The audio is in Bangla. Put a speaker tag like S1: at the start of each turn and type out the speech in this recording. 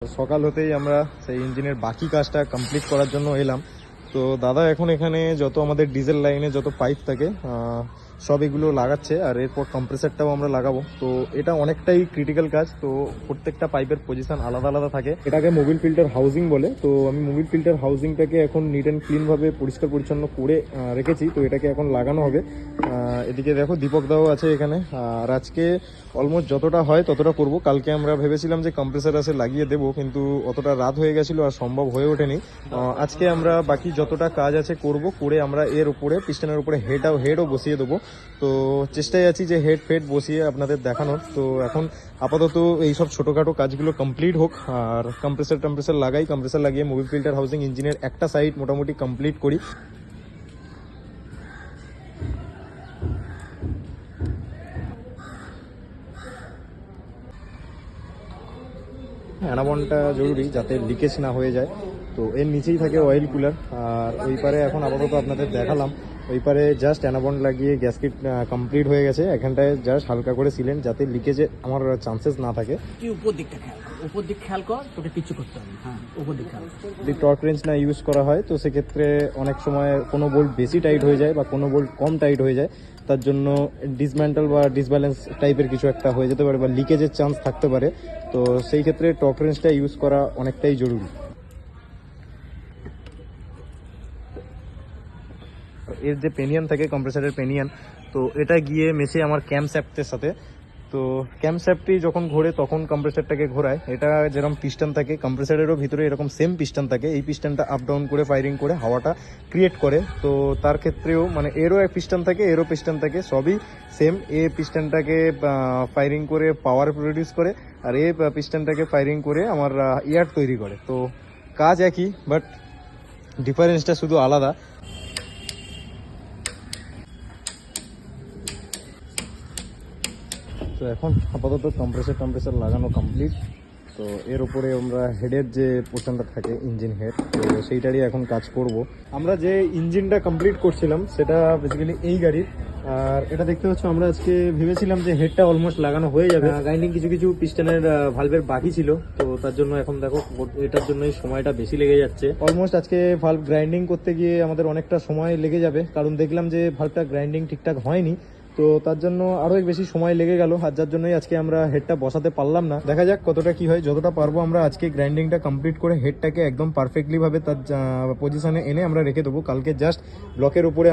S1: সকাল হতেই আমরা সেই ইঞ্জিনের বাকি কাজটা কমপ্লিট করার জন্য এলাম। তো দাদা এখন এখানে যত আমাদের ডিজেল লাইনে যত পাইপ থাকে সব এগুলো লাগাচ্ছে, আর এরপর কম্প্রেসারটাও আমরা লাগাবো। তো এটা অনেকটাই ক্রিটিক্যাল কাজ, তো প্রত্যেকটা পাইপের পজিশন আলাদা আলাদা থাকে। এটাকে মোবিল ফিল্টার হাউজিং বলে। তো আমি মোবিল ফিল্টার হাউজিংটাকে এখন নিট অ্যান্ড ক্লিনভাবে পরিষ্কার পরিচ্ছন্ন করে রেখেছি। তো এটাকে এখন লাগানো হবে। এদিকে দেখো দীপক দাও আছে এখানে। আর আজকে অলমোস্ট যতটা হয় ততটা করব। কালকে আমরা ভেবেছিলাম যে কম্প্রেসার আসে লাগিয়ে দেবো, কিন্তু অতটা রাত হয়ে গেছিলো আর সম্ভব হয়ে ওঠেনি। আজকে আমরা বাকি যতটা কাজ আছে করব, করে আমরা এর উপরে পিস্টনের উপরে হেডও বসিয়ে দেবো। তো চেষ্টায় আছি যে হেড ফেড বসিয়ে আপনাদের দেখানোর। তো এখন আপাতত এইসব ছোটোখাটো কাজগুলো কমপ্লিট হোক, আর কম্প্রেসার লাগাই। কম্প্রেসার লাগিয়ে মোবিল ফিল্টার হাউজিং ইঞ্জিনের একটা সাইড মোটামুটি কমপ্লিট করি। অ্যানাবনটা জরুরি যাতে লিকেজ না হয়ে যায়। তো এর নিচেই থাকে অয়েল কুলার। আর ওই পারে এখন আপাতত আপনাদের দেখালাম, ওই পারে জাস্ট অ্যানাবন লাগিয়ে গ্যাসকিট কমপ্লিট হয়ে গেছে। এখানটায় জাস্ট হালকা করে সিলেন যাতে লিকেজে আমার চান্সেস না থাকে।
S2: তুই উপর দিকটা খেয়াল কর, উপর দিক খেয়াল কর, তোকে কিছু করতে হবে। হ্যাঁ, উপর দিক খেয়াল কর।
S1: যদি টর্ক রেঞ্জ না ইউজ করা হয় তো সেক্ষেত্রে অনেক সময় কোনো বোল্ট বেশি টাইট হয়ে যায় বা কোনো বোল্ট কম টাইট হয়ে যায়। তার জন্য ডিসম্যান্টল বা ডিসব্যালেন্স টাইপের কিছু একটা হয়ে যেতে পারে বা লিকেজের চান্স থাকতে পারে। তো সেই ক্ষেত্রে টর্ক রেঞ্জটা ইউজ করা অনেকটাই জরুরি। এর যে পেনিয়ান থাকে কম্প্রেসারের পেনিয়ান, তো এটা গিয়ে মেশে আমার ক্যাম শ্যাফটের সাথে। তো ক্যাম শ্যাফটটি যখন ঘোরে তখন কম্প্রেসারটাকে ঘোরায়। এটা যেরকম পিস্টন থাকে কম্প্রেসারেরও ভিতরে এরকম সেম পিস্টন থাকে। এই পিস্টনটা আপ ডাউন করে ফায়ারিং করে হাওয়াটা ক্রিয়েট করে। তো তার ক্ষেত্রেও মানে এরও এক পিস্টন থাকে, এরও পিস্টন থাকে, সবই সেম। এ পিস্টনটাকে ফায়ারিং করে পাওয়ার প্রডিউস করে, আর এ পিস্টনটাকে ফায়ারিং করে আমার এয়ার তৈরি করে। তো কাজ একই, বাট ডিফারেন্সটা শুধু আলাদা। তো এখন আপাতত কম্প্রেসার লাগানো কমপ্লিট। তো এর উপরে আমরা হেডের যে পোর্শনটা থাকে ইঞ্জিন হেড, তো সেইটারই এখন কাজ করব। আমরা যে ইঞ্জিনটা কমপ্লিট করছিলাম সেটা বেসিক্যালি এই গাড়ির। আর এটা দেখতে পাচ্ছ আমরা আজকে ভেবেছিলাম যে হেডটা অলমোস্ট লাগানো হয়ে যাবে। গ্রাইন্ডিং কিছু পিস্টনের ভালভের বাকি ছিল, তো তার জন্য এখন দেখো এটার জন্যই সময়টা বেশি লেগে যাচ্ছে। অলমোস্ট আজকে ভালভ গ্রাইন্ডিং করতে গিয়ে আমাদের অনেকটা সময় লেগে যাবে, কারণ দেখলাম যে ভালভটা গ্রাইন্ডিং ঠিকঠাক হয়নি। তো তার জন্য আরো বেশি সময় লেগে গেল, আর যার জন্যই আজকে আমরা হেডটা বসাতে পারলাম না। দেখা যাক কতটা কি হয়। যতটা পারবো আমরা আজকে গ্রাইন্ডিংটা কমপ্লিট করে হেডটাকে একদম পারফেক্টলি ভাবে তার পজিশনে এনে আমরা রেখে দেবো। কালকে জাস্ট ব্লকের উপরে